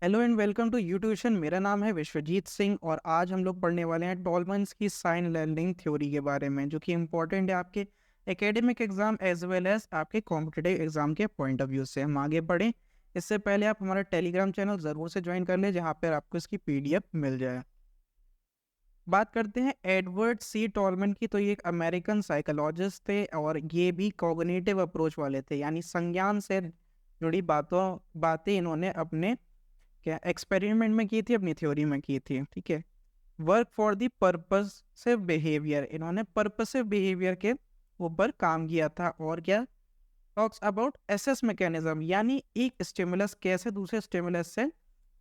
Hello and welcome to you tuition. मेरा नाम है विश्वजीत सिंह और आज हम लोग पढ़ने वाले हैं टॉलमन्स की साइन लर्निंग थ्योरी के बारे में, जो कि इम्पोर्टेंट है आपके academic exam as well as आपके कॉम्पिटिटिव एग्जाम के पॉइंट ऑफ व्यू से। हम आगे बढ़ें इससे पहले आप हमारा टेलीग्राम चैनल ज़रूर से ज्वाइन कर लें, जहाँ पर आपको इसकी पीडीएफ मिल जाए। बात करते हैं एडवर्ड सी टॉलमन की। तो ये एक अमेरिकन साइकोलॉजिस्ट थे और ये भी कॉग्निटिव अप्रोच वाले थे, यानी संज्ञान से जुड़ी बातें इन्होंने अपने क्या एक्सपेरिमेंट में की थी, अपनी थ्योरी में की थी। ठीक है। Work for the purposive behaviour, इन्होंने पर्पसिव बिहेवियर के ऊपर काम किया था। और क्या टॉक्स अबाउट एसेस मैकेनिज्म, यानी एक स्टिमुलस कैसे दूसरे स्टिमुलस से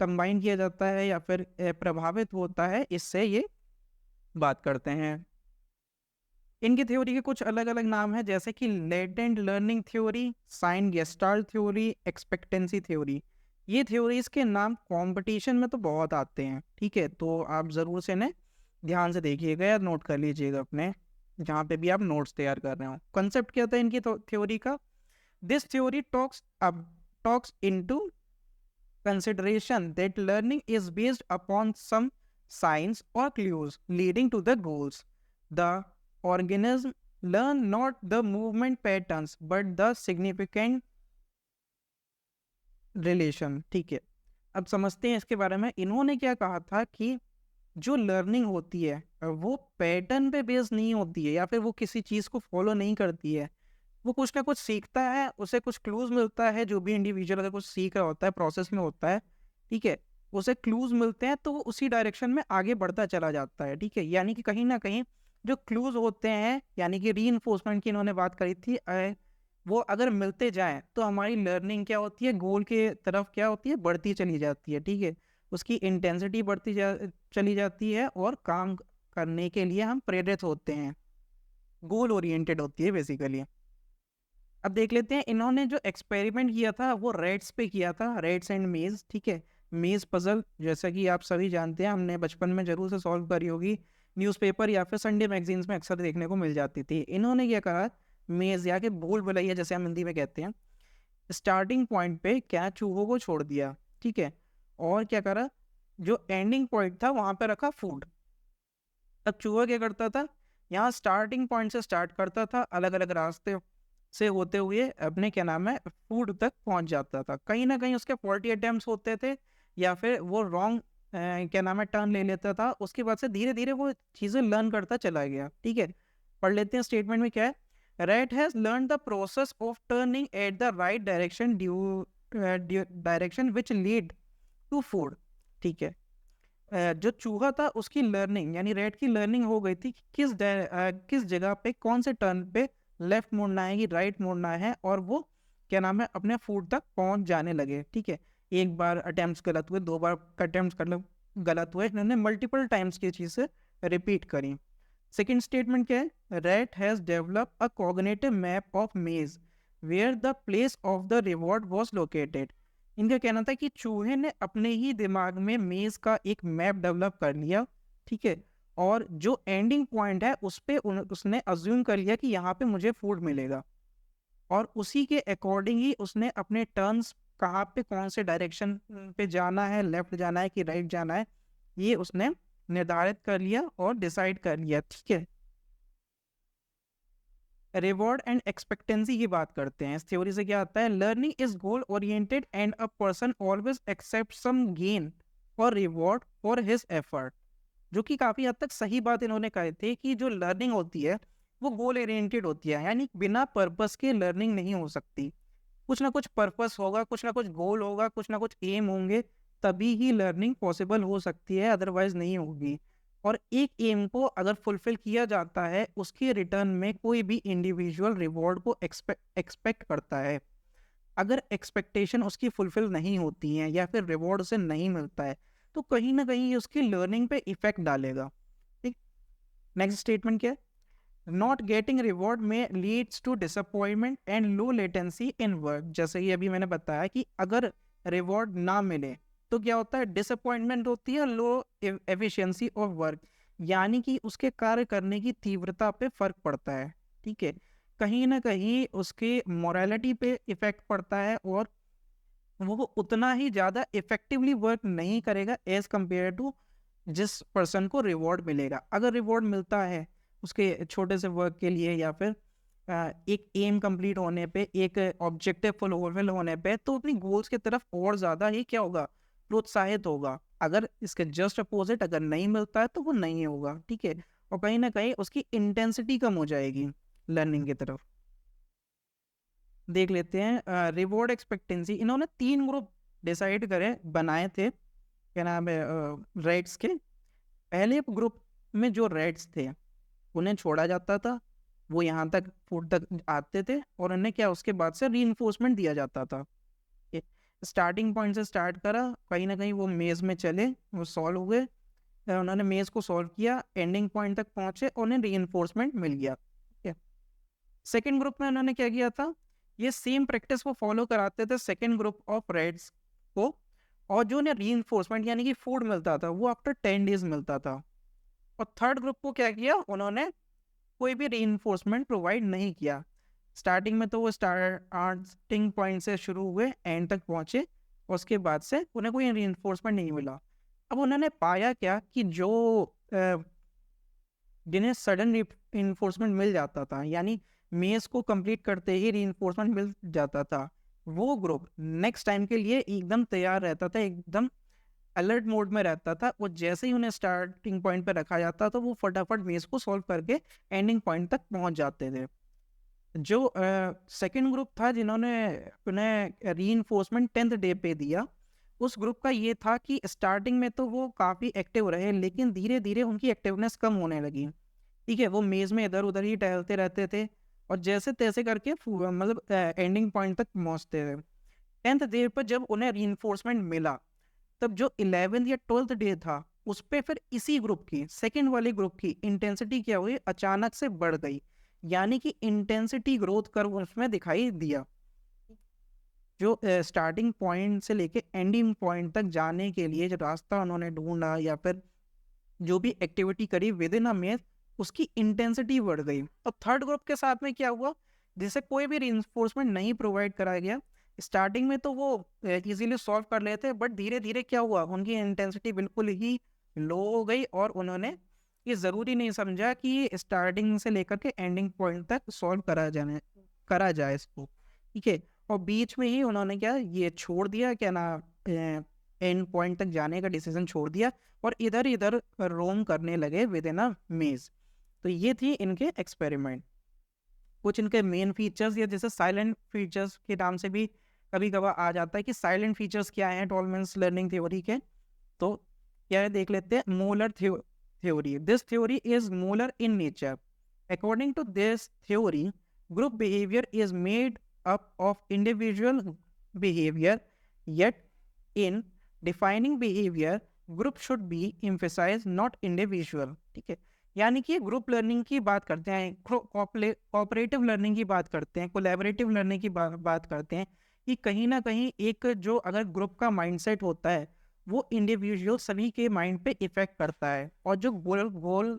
कंबाइन किया जाता है या फिर प्रभावित होता है, इससे ये बात करते हैं। इनकी थ्योरी के कुछ अलग अलग नाम हैं, जैसे कि latent learning theory, sign gestalt theory, expectancy theory. ये थ्योरीज के नाम कंपटीशन में तो बहुत आते हैं। ठीक है, तो आप ज़रूर से इन्हें ध्यान से देखिएगा या नोट कर लीजिएगा अपने, जहाँ पे भी आप नोट्स तैयार कर रहे हो। कंसेप्ट क्या था इनकी थ्योरी का? This theory talks into consideration that learning is based upon some signs or clues leading to the goals. The organism learn not the movement patterns but the significant relation। ठीक है, अब समझते हैं इसके बारे में। इन्होंने क्या कहा था कि जो लर्निंग होती है वो पैटर्न पे बेस नहीं होती है, या फिर वो किसी चीज़ को फॉलो नहीं करती है। वो कुछ ना कुछ सीखता है, उसे कुछ क्लूज मिलता है। जो भी इंडिविजुअल अगर कुछ सीख रहा होता है, प्रोसेस में होता है, ठीक है, उसे क्लूज मिलते हैं तो वो उसी डायरेक्शन में आगे बढ़ता चला जाता है। ठीक है, यानी कि कहीं ना कहीं जो क्लूज होते हैं, यानी कि रीइंफोर्समेंट की इन्होंने बात करी थी, वो अगर मिलते जाएं तो हमारी लर्निंग क्या होती है, गोल के तरफ क्या होती है, बढ़ती चली जाती है। ठीक है, उसकी इंटेंसिटी चली जाती है और काम करने के लिए हम प्रेरित होते हैं, गोल ओरिएंटेड होती है बेसिकली। अब देख लेते हैं, इन्होंने जो एक्सपेरिमेंट किया था वो रेट्स पे किया था, रेट्स एंड मेज। ठीक है, मेज पजल जैसा कि आप सभी जानते हैं, हमने बचपन में जरूर से सॉल्व करी होगी, न्यूज़पेपर या फिर संडे मैगजीन्स में अक्सर देखने को मिल जाती थी। इन्होंने क्या कहा, मेज या कि भूल भुलैया जैसे हम हिंदी में कहते हैं, स्टार्टिंग पॉइंट पे क्या चूहों को छोड़ दिया। ठीक है, और क्या करा, जो एंडिंग पॉइंट था वहां पे रखा फूड। अब चूहा क्या करता था, यहाँ स्टार्टिंग पॉइंट से स्टार्ट करता था, अलग अलग रास्ते से होते हुए अपने क्या नाम है फूड तक पहुंच जाता था। कहीं ना कहीं उसके 40 अटेम्प्ट होते थे, या फिर वो रॉन्ग क्या नाम है टर्न ले लेता था। उसके बाद से धीरे धीरे वो चीज़ें लर्न करता चला गया। ठीक है, पढ़ लेते हैं स्टेटमेंट में क्या है। Rat has learn the process of turning at the right direction due direction which lead to food. ठीक है, जो चूहा था उसकी लर्निंग, यानी रेड की लर्निंग हो गई थी कि किस जगह पे कौन से टर्न पे लेफ्ट मुड़ना है कि राइट मुड़ना है, और वो क्या नाम है अपने फूड तक पहुंच जाने लगे। ठीक है, एक बार अटेम्प्ट गलत हुए, दो बार अटेम्प्ट गलत हुए, इन्होंने मल्टीपल टाइम्स की चीज़ से रिपीट करी। सेकेंड स्टेटमेंट क्या है, rat has develop a cognitive map of maze where the place of the reward was located. इनका कहना था कि चूहे ने अपने ही दिमाग में मेज का एक मैप डेवलप कर लिया। ठीक है, और जो एंडिंग पॉइंट है उस पे उसने अज्यूम कर लिया कि यहाँ पे मुझे फूड मिलेगा, और उसी के अकॉर्डिंग ही उसने अपने टर्न्स कहाँ पे कौन से डायरेक्शन पे जाना है, लेफ्ट जाना है कि राइट जाना है, ये उसने निर्धारित कर लिया और डिसाइड कर लिया। ठीक है, रिवॉर्ड एंड एक्सपेक्टेंसी की बात करते हैं। इस थ्योरी से क्या आता है, learning is goal oriented and a person always accept some gain for reward for his effort. जो कि काफी हद तक सही बात इन्होंने कही थी कि जो लर्निंग होती है वो गोल ओरिएंटेड होती है, यानी बिना पर्पस के लर्निंग नहीं हो सकती। कुछ ना कुछ पर्पस होगा, कुछ ना कुछ गोल होगा, कुछ ना कुछ एम होंगे, तभी ही लर्निंग पॉसिबल हो सकती है, अदरवाइज नहीं होगी। और एक एम को अगर फुलफिल किया जाता है, उसके रिटर्न में कोई भी इंडिविजुअल रिवॉर्ड को एक्सपेक्ट करता है। अगर एक्सपेक्टेशन उसकी फुलफिल नहीं होती है या फिर रिवॉर्ड उसे नहीं मिलता है, तो कहीं ना कहीं उसकी लर्निंग पे इफेक्ट डालेगा। ठीक, नेक्स्ट स्टेटमेंट क्या है, not getting reward may leads to disappointment and low latency in work. जैसे कि अभी मैंने बताया कि अगर रिवॉर्ड ना मिले तो क्या होता है, डिसअपॉइंटमेंट होती है, लो एफिशिएंसी ऑफ वर्क, यानी कि उसके कार्य करने की तीव्रता पे फर्क पड़ता है। ठीक है, कहीं ना कहीं उसके मोरालिटी पे इफेक्ट पड़ता है, और वो उतना ही ज़्यादा इफेक्टिवली वर्क नहीं करेगा एज कम्पेयर टू जिस पर्सन को रिवॉर्ड मिलेगा। अगर रिवॉर्ड मिलता है उसके छोटे से वर्क के लिए या फिर एक एम कंप्लीट होने पे, एक ऑब्जेक्टिव फुलफिल होने पे, तो अपनी गोल्स की तरफ और ज़्यादा ही क्या होगा, प्रोत्साहित होगा। अगर इसके जस्ट अपोजिट अगर नहीं मिलता है तो वो नहीं होगा, ठीक है। और कहीं ना कहीं उसकी इंटेंसिटी कम हो जाएगी लर्निंग की तरफ। देख लेते हैं रिवॉर्ड एक्सपेक्टेंसी। इन्होंने 3 ग्रुप डिसाइड करे बनाए थे, क्या नाम है, रेड्स के। पहले ग्रुप में जो रेड्स थे उन्हें छोड़ा जाता था, वो यहाँ तक फूड तक आते थे और उन्हें क्या उसके बाद से रीइंफोर्समेंट दिया जाता था। स्टार्टिंग पॉइंट से स्टार्ट करा, कहीं ना कहीं वो मेज़ में चले, वो सॉल्व हुए, उन्होंने मेज़ को सॉल्व किया, एंडिंग पॉइंट तक पहुंचे और उन्हें रीइंफोर्समेंट मिल गया। सेकेंड ग्रुप में उन्होंने क्या किया था, ये सेम प्रैक्टिस वो फॉलो कराते थे सेकेंड ग्रुप ऑफ रेड्स को, और जो उन्हें रीइंफोर्समेंट यानी कि फूड मिलता था वो आफ्टर 10 डेज मिलता था। और थर्ड ग्रुप को क्या किया, उन्होंने कोई भी रीइंफोर्समेंट प्रोवाइड नहीं किया। स्टार्टिंग में तो वो स्टार्टिंग पॉइंट से शुरू हुए, एंड तक पहुंचे, और उसके बाद से उन्हें कोई रीइंफोर्समेंट नहीं मिला। अब उन्होंने पाया क्या कि जो जिन्हें सडन रीइंफोर्समेंट मिल जाता था, यानी मेज को कंप्लीट करते ही रीइंफोर्समेंट मिल जाता था, वो ग्रुप नेक्स्ट टाइम के लिए एकदम तैयार रहता था, एकदम अलर्ट मोड में रहता था। वो जैसे ही उन्हें स्टार्टिंग पॉइंट पर रखा जाता था वो फटाफट मेज को सॉल्व करके एंडिंग पॉइंट तक पहुंच जाते थे। जो सेकंड ग्रुप था जिन्होंने उन्हें रीइंफोर्समेंट 10th डे पे दिया, उस ग्रुप का ये था कि स्टार्टिंग में तो वो काफ़ी एक्टिव रहे, लेकिन धीरे धीरे उनकी एक्टिवनेस कम होने लगी, ठीक है। वो मेज़ में इधर उधर ही टहलते रहते थे और जैसे तैसे करके मतलब एंडिंग पॉइंट तक पहुंचते थे। 10th डे पर जब उन्हें रीइंफोर्समेंट मिला, तब जो 11th या 12th डे था उस पे फिर इसी ग्रुप की, सेकेंड वाले ग्रुप की इंटेंसिटी क्या हुई, अचानक से बढ़ गई, यानी कि इंटेंसिटी ग्रोथ कर्व उसमें दिखाई दिया। जो स्टार्टिंग पॉइंट से लेके एंडिंग पॉइंट तक जाने के लिए जो रास्ता उन्होंने ढूंढा या फिर जो भी एक्टिविटी करी विद इन अ मेज, उसकी इंटेंसिटी बढ़ गई। और थर्ड ग्रुप के साथ में क्या हुआ, जिसे कोई भी रिइंफोर्समेंट नहीं प्रोवाइड कराया गया, स्टार्टिंग में तो वो इजीली सॉल्व कर लेते, बट धीरे धीरे क्या हुआ, उनकी इंटेंसिटी बिल्कुल ही लो हो गई और उन्होंने ये ज़रूरी नहीं समझा कि स्टार्टिंग से लेकर के एंडिंग पॉइंट तक सॉल्व करा जाए इसको, ठीक है। और बीच में ही उन्होंने क्या ये छोड़ दिया, क्या ना, एंड पॉइंट तक जाने का डिसीजन छोड़ दिया और इधर इधर रोम करने लगे विद इन अ मेज। तो ये थी इनके एक्सपेरिमेंट। कुछ इनके मेन फीचर्स, या जैसे साइलेंट फीचर्स के नाम से भी कभी कभार आ जाता है कि साइलेंट फीचर्स क्या हैं टॉलमेंस लर्निंग थ्योरी के। तो क्या है देख लेते हैं। Molar theory, this theory is molar in nature. According to this theory, group behaviour is made up of individual behaviour, yet in defining behaviour group should be emphasise not individual, ठीक है। यानी कि ग्रुप लर्निंग की बात करते हैं, cooperative learning की बात करते हैं, कोलैबोरेटिव लर्निंग की बात करते हैं, कि कहीं ना कहीं एक जो अगर ग्रुप का माइंडसेट होता है वो इंडिविजुअल सभी के माइंड पे इफेक्ट करता है, और जो गोल गोल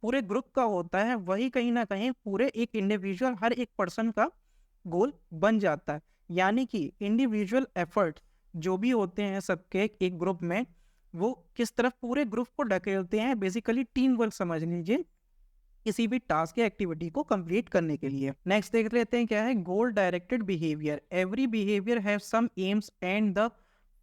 पूरे ग्रुप का होता है वही कहीं ना कहीं पूरे एक इंडिविजुअल हर एक पर्सन का गोल बन जाता है। यानी कि इंडिविजुअल एफर्ट जो भी होते हैं सबके एक ग्रुप में, वो किस तरफ पूरे ग्रुप को ढकेलते हैं, बेसिकली टीम वर्क समझ लीजिए, किसी भी टास्क या एक्टिविटी को कंप्लीट करने के लिए। नेक्स्ट देख लेते हैं क्या है, goal directed behaviour. Every behaviour have some aims and the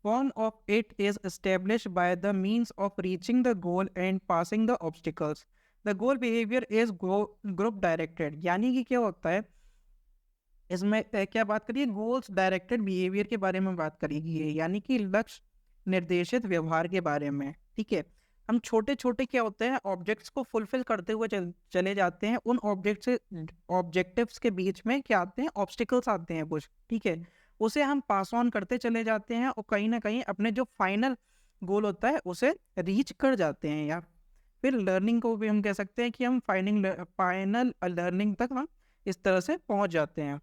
form of it is established by the means of reaching the goal and passing the obstacles. The goal behaviour is group directed. यानी कि क्या होता है इसमें, क्या बात करिए, goals directed behaviour के बारे में बात करेगी, यानी कि लक्ष्य निर्देशित व्यवहार के बारे में, ठीक है। हम छोटे छोटे क्या होते हैं ऑब्जेक्ट्स को फुलफिल करते हुए चले जाते हैं, उन ऑब्जेक्ट से ऑब्जेक्टिव्स के बीच में क्या आते हैं, ऑब्स्टिकल्स आते हैं कुछ, ठीक है। उसे हम पास ऑन करते चले जाते हैं और कहीं ना कहीं अपने जो फाइनल गोल होता है उसे रीच कर जाते हैं। या फिर लर्निंग को भी हम कह सकते हैं कि हम फाइनल लर्निंग तक हम इस तरह से पहुंच जाते हैं।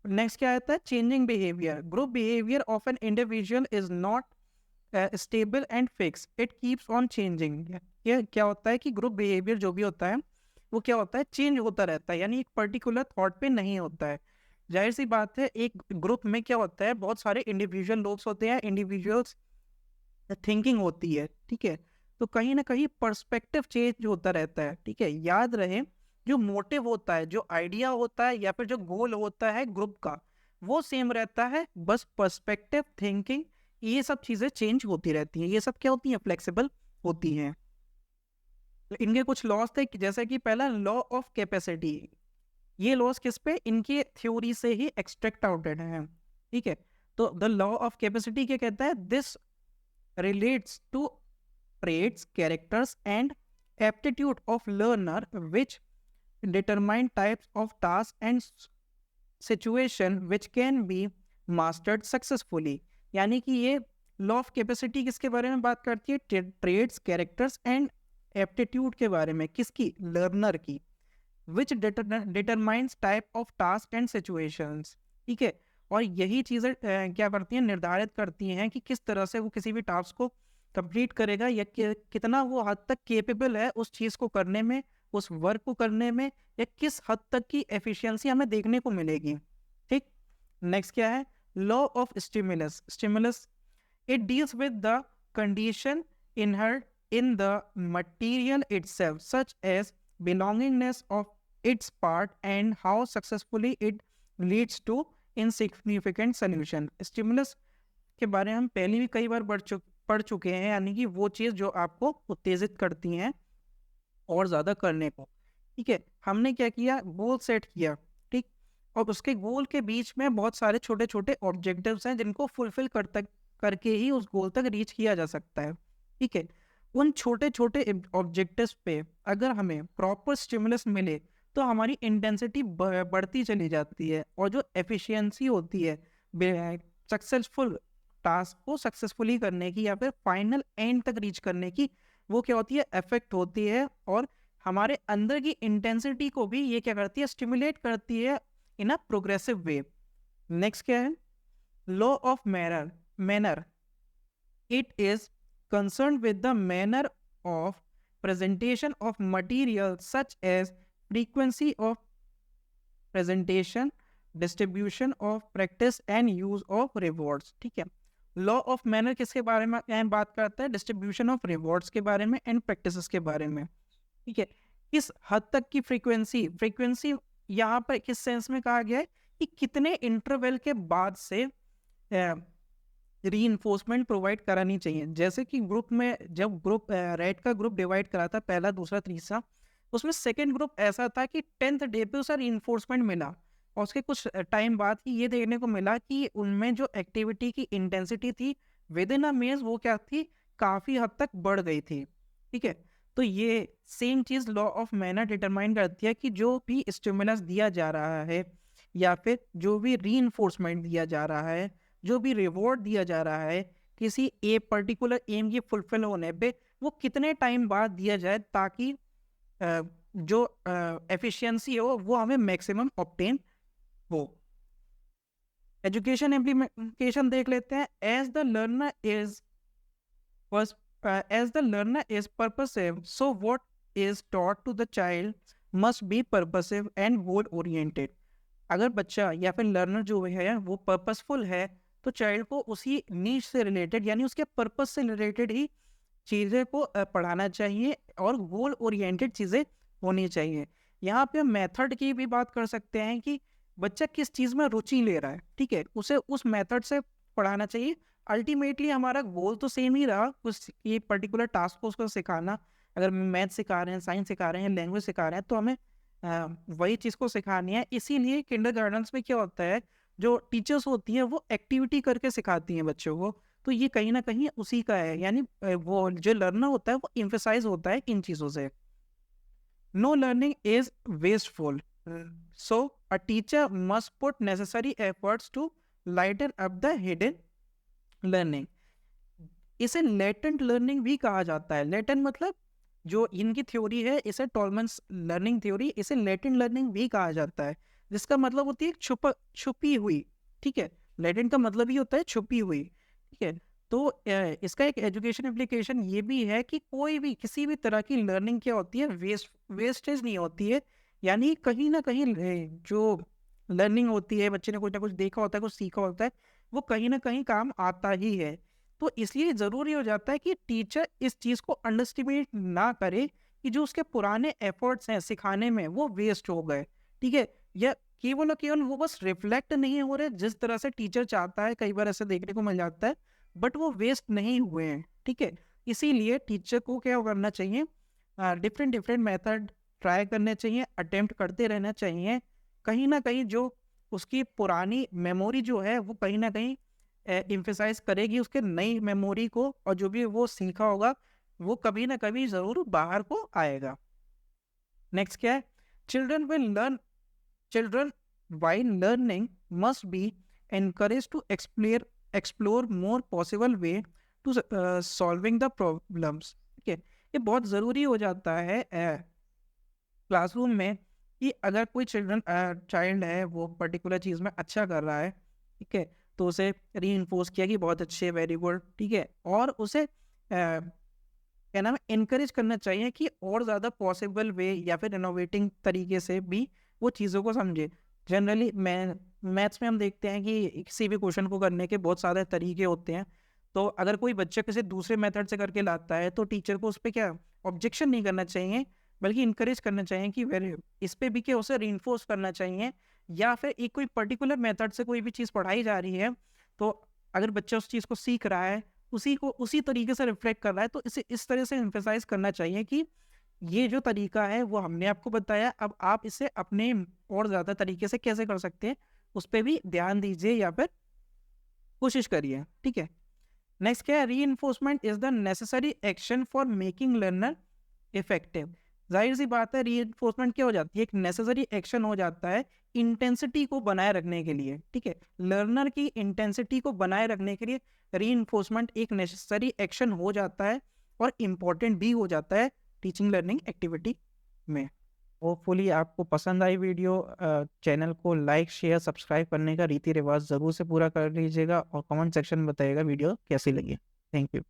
नेक्स्ट क्या आता है, changing behaviour. Group behaviour of an individual is not stable and fix, it keeps on changing. ये क्या होता है कि ग्रुप बिहेवियर जो भी होता है वो क्या होता है, चेंज होता रहता है, यानी एक पर्टिकुलर थॉट पे नहीं होता है। जाहिर सी बात है एक ग्रुप में क्या होता है, बहुत सारे इंडिविजुअल लोग होते हैं, इंडिविजुअल्स थिंकिंग होती है, ठीक है। तो कहीं ना कहीं पर्सपेक्टिव चेंज होता रहता है, ठीक है। याद रहे, जो मोटिव होता है, जो आइडिया होता है या फिर जो गोल होता है ग्रुप का, वो सेम रहता है, बस पर्सपेक्टिव थिंकिंग ये सब चीज़ें चेंज होती रहती हैं। ये सब क्या होती हैं, फ्लेक्सिबल होती हैं। इनके कुछ लॉस थे, जैसे कि पहला लॉ ऑफ कैपेसिटी। ये लॉस किस पे, इनके थ्योरी से ही एक्सट्रैक्ट आउटेड है, ठीक है। तो द लॉ ऑफ कैपेसिटी क्या कहता है, this relates to traits, characters, and aptitude of learner which determine types of tasks and situation which can be mastered successfully। यानी कि ये लॉ ऑफ कैपेसिटी किसके बारे में बात करती है, ट्रेड्स, कैरेक्टर्स एंड एप्टीट्यूड के बारे में, किसकी, लर्नर की। विच determines type of task and situations, ठीक है। और यही चीज़ें क्या करती हैं, निर्धारित करती हैं कि किस तरह से वो किसी भी टास्क को कंप्लीट करेगा, या कितना वो हद तक केपेबल है उस चीज़ को करने में, उस वर्क को करने में, या किस हद तक की एफिशिएंसी हमें देखने को मिलेगी, ठीक। नेक्स्ट क्या है, law of stimulus. Stimulus, it deals with the condition inherent in the material itself such as belongingness of its part and how successfully it leads to insignificant solution। Stimulus के बारे में हम पहले भी कई बार पढ़ चुके हैं, यानी कि वो चीज़ जो आपको उत्तेजित करती हैं और ज़्यादा करने को, ठीक है। हमने क्या किया, गोल सेट किया, ठीक। और उसके गोल के बीच में बहुत सारे छोटे छोटे ऑब्जेक्टिव्स हैं जिनको फुलफिल करके ही उस गोल तक रीच किया जा सकता है, ठीक है। उन छोटे छोटे ऑब्जेक्टिव्स पे अगर हमें प्रॉपर स्टिमुलस मिले तो हमारी इंटेंसिटी बढ़ती चली जाती है, और जो एफिशिएंसी होती है सक्सेसफुल टास्क को सक्सेसफुली करने की या फिर फाइनल एंड तक रीच करने की, वो क्या होती है, इफेक्ट होती है। और हमारे अंदर की इंटेंसिटी को भी ये क्या करती है, स्टिमुलेट करती है इन अ प्रोग्रेसिव वे। नेक्स्ट क्या है, law of manner. It is concerned with the manner of presentation of material such as frequency of presentation, distribution of practice and use of rewards, ठीक है। लॉ ऑफ मैनर किसके बारे में बात करता है, डिस्ट्रीब्यूशन ऑफ रिवॉर्ड्स के बारे में एंड प्रैक्टिसेस के बारे में, ठीक है। किस हद तक की फ्रीक्वेंसी यहाँ पर किस सेंस में कहा गया है कि कितने इंटरवल के बाद से रीइंफोर्समेंट प्रोवाइड करानी चाहिए। जैसे कि ग्रुप में जब ग्रुप रेड का ग्रुप डिवाइड करा था, पहला, दूसरा, तीसरा, उसमें सेकंड ग्रुप ऐसा था कि 10th डे पे उसे रीइंफोर्समेंट मिला, और उसके कुछ टाइम बाद ही ये देखने को मिला कि उनमें जो एक्टिविटी की इंटेंसिटी थी विद इन अ मेज, वो क्या थी, काफ़ी हद तक बढ़ गई थी, ठीक है। तो ये same cheese law of manner determine करती है कि जो भी स्टिमुलस दिया जा रहा है या फिर जो भी रीइंफोर्समेंट दिया जा रहा है, जो भी रिवॉर्ड दिया जा रहा है किसी ए पर्टिकुलर एम की फुलफिल होने पे, वो कितने टाइम बाद दिया जाए ताकि जो एफिशिएंसी हो वो हमें मैक्सिमम ऑब्टेन हो। एजुकेशन इम्प्लीमेंटेशन देख लेते हैं। As the learner is purposive, so what is taught to the child must be purposive and goal oriented. अगर बच्चा या फिर लर्नर जो है वो पर्पसफुल है, तो चाइल्ड को उसी नीश से रिलेटेड, यानी उसके पर्पस से रिलेटेड ही चीज़ें को पढ़ाना चाहिए, और गोल ओरिएंटेड चीज़ें होनी चाहिए। यहाँ पे मेथड की भी बात कर सकते हैं कि बच्चा किस चीज़ में रुचि ले रहा है, ठीक है, उसे उस मेथड से पढ़ाना चाहिए। अल्टीमेटली हमारा गोल तो सेम ही रहा, उस ये पर्टिकुलर टास्क को उसको सिखाना। अगर मैथ सिखा रहे हैं, साइंस सिखा रहे हैं, लैंग्वेज सिखा रहे हैं, तो हमें वही चीज़ को सिखानी है। इसीलिए किंडरगार्टन्स में क्या होता है, जो टीचर्स होती हैं वो एक्टिविटी करके सिखाती हैं बच्चों को, तो ये कहीं ना कहीं उसी का है, यानी वो जो लर्नर होता है वो इम्फेसाइज होता है इन चीज़ों से। No learning is wasteful, so a teacher must put necessary efforts to lighten up the hidden learning. इसे लेटेंट लर्निंग भी कहा जाता है। लेटेंट मतलब जो इनकी थ्योरी है, इसे टॉलमन्स लर्निंग थ्योरी, इसे लेटेंट लर्निंग भी कहा जाता है, जिसका मतलब होती है छुपी हुई, ठीक है। लेटेंट का मतलब ही होता है छुपी हुई, ठीक है। तो इसका एक एजुकेशन एप्लीकेशन ये भी है कि कोई भी किसी भी तरह की लर्निंग क्या होती है, वेस्टेज नहीं होती है। यानी कहीं ना कहीं जो लर्निंग होती है, बच्चे ने कुछ ना कुछ देखा होता है, कुछ सीखा होता है, वो कहीं ना कहीं काम आता ही है। तो इसलिए ज़रूरी हो जाता है कि टीचर इस चीज़ को अंडरस्टिमेट ना करे कि जो उसके पुराने एफर्ट्स हैं सिखाने में वो वेस्ट हो गए, ठीक है, या केवल और केवल वो बस रिफ्लेक्ट नहीं हो रहे जिस तरह से टीचर चाहता है, कई बार ऐसे देखने को मिल जाता है, बट वो वेस्ट नहीं हुए हैं, ठीक है। इसीलिए टीचर को क्या करना चाहिए, डिफरेंट डिफरेंट मेथड ट्राई करने चाहिए, अटेम्प्ट करते रहना चाहिए। कहीं ना कहीं जो उसकी पुरानी मेमोरी जो है वो कहीं ना कहीं एम्फेसाइज करेगी उसके नई मेमोरी को, और जो भी वो सीखा होगा वो कभी ना कभी ज़रूर बाहर को आएगा। नेक्स्ट क्या है, children will learn children while learning must be encourage to explore more possible way to solving the problems, ठीक है। ये बहुत ज़रूरी हो जाता है क्लासरूम में कि अगर कोई चाइल्ड है वो पर्टिकुलर चीज़ में अच्छा कर रहा है, ठीक है, तो उसे री किया कि बहुत अच्छे, वेरी गुड, ठीक है, और उसे क्या नाम है, इनकरेज करना चाहिए कि और ज़्यादा पॉसिबल वे या फिर इनोवेटिंग तरीके से भी वो चीज़ों को समझे। जनरली मैथ्स में हम देखते हैं कि किसी भी क्वेश्चन को करने के बहुत सारे तरीके होते हैं। तो अगर कोई बच्चा किसी दूसरे मेथड से करके लाता है तो टीचर को उस पर क्या ऑब्जेक्शन नहीं करना चाहिए, बल्कि इनकरेज करना चाहिए कि वेरी इस पे भी क्या उसे रीइंफोर्स करना चाहिए। या फिर एक कोई पर्टिकुलर मेथड से कोई भी चीज़ पढ़ाई जा रही है, तो अगर बच्चा उस चीज़ को सीख रहा है, उसी को उसी तरीके से रिफ्लेक्ट कर रहा है, तो इसे इस तरह से एम्फेसाइज करना चाहिए कि ये जो तरीका है वो हमने आपको बताया, अब आप इसे अपने और ज़्यादा तरीके से कैसे कर सकते हैं उस पर भी ध्यान दीजिए या फिर कोशिश करिए, ठीक है। नेक्स्ट क्या है, reinforcement is the necessary action for making learner effective. जाहिर सी बात है, रीइंफोर्समेंट क्या हो जाती है, एक नेसेसरी एक्शन हो जाता है इंटेंसिटी को बनाए रखने के लिए, ठीक है। लर्नर की इंटेंसिटी को बनाए रखने के लिए रीइंफोर्समेंट एक नेसेसरी एक्शन हो जाता है और इम्पॉर्टेंट भी हो जाता है टीचिंग लर्निंग एक्टिविटी में। होपफुली आपको पसंद आई वीडियो। चैनल को लाइक शेयर सब्सक्राइब करने का रीति रिवाज ज़रूर से पूरा कर लीजिएगा और कमेंट सेक्शन में बताइएगा वीडियो कैसी लगी। Thank you.